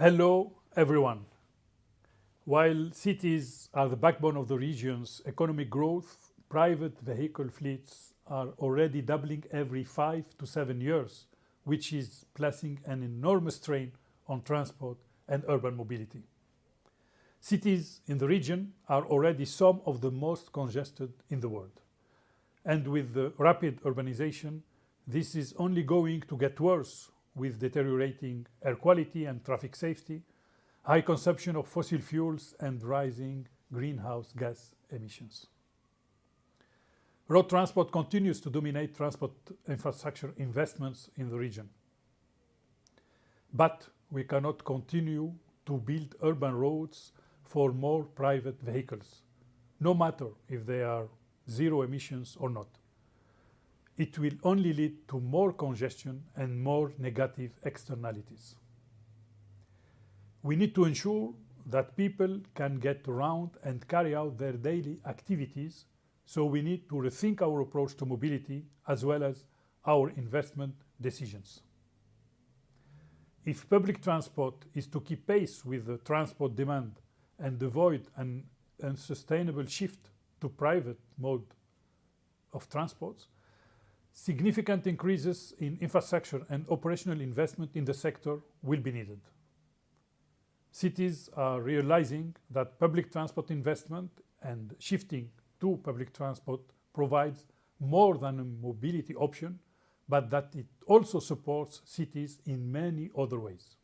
Hello, everyone. While cities are the backbone of the region's economic growth, private vehicle fleets are already doubling every 5 to 7 years, which is placing an enormous strain on transport and urban mobility. Cities in the region are already some of the most congested in the world. And with the rapid urbanization, this is only going to get worse with deteriorating air quality and traffic safety, high consumption of fossil fuels, and rising greenhouse gas emissions. Road transport continues to dominate transport infrastructure investments in the region. But we cannot continue to build urban roads for more private vehicles, no matter if they are zero emissions or not. It will only lead to more congestion and more negative externalities. We need to ensure that people can get around and carry out their daily activities, so we need to rethink our approach to mobility as well as our investment decisions. If public transport is to keep pace with the transport demand and avoid an unsustainable shift to private mode of transports, significant increases in infrastructure and operational investment in the sector will be needed. Cities are realizing that public transport investment and shifting to public transport provides more than a mobility option, but that it also supports cities in many other ways.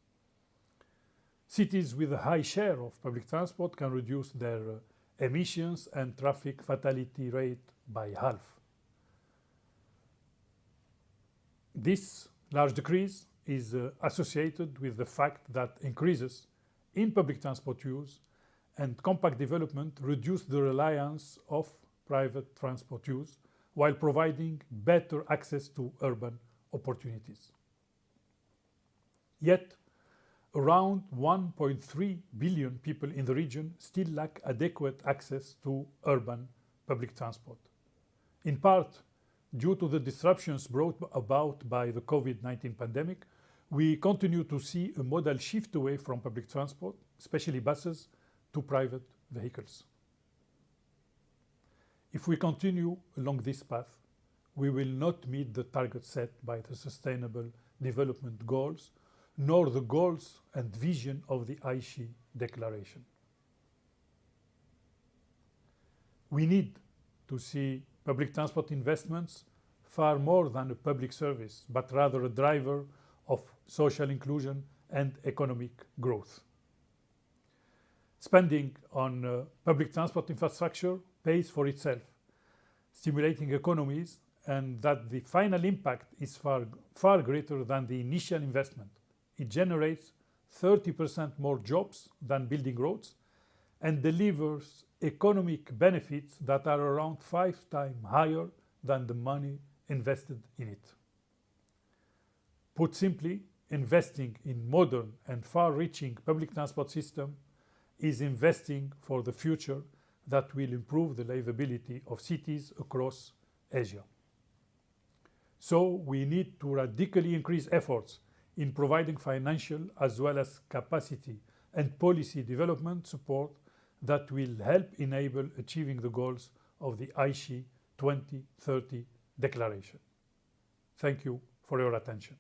Cities with a high share of public transport can reduce their emissions and traffic fatality rate by half. This large decrease is associated with the fact that increases in public transport use and compact development reduce the reliance of private transport use while providing better access to urban opportunities. Yet, around 1.3 billion people in the region still lack adequate access to urban public transport. In part, due to the disruptions brought about by the COVID-19 pandemic, we continue to see a modal shift away from public transport, especially buses, to private vehicles. If we continue along this path, we will not meet the targets set by the Sustainable Development Goals, nor the goals and vision of the Aichi Declaration. We need to see public transport investments far more than a public service, but rather a driver of social inclusion and economic growth. Spending on public transport infrastructure pays for itself, stimulating economies, and that the final impact is far greater than the initial investment. It generates 30% more jobs than building roads and delivers economic benefits that are around 5 times higher than the money invested in it. Put simply, investing in modern and far-reaching public transport system is investing for the future that will improve the livability of cities across Asia. So we need to radically increase efforts in providing financial as well as capacity and policy development support that will help enable achieving the goals of the Aichi 2030 Declaration. Thank you for your attention.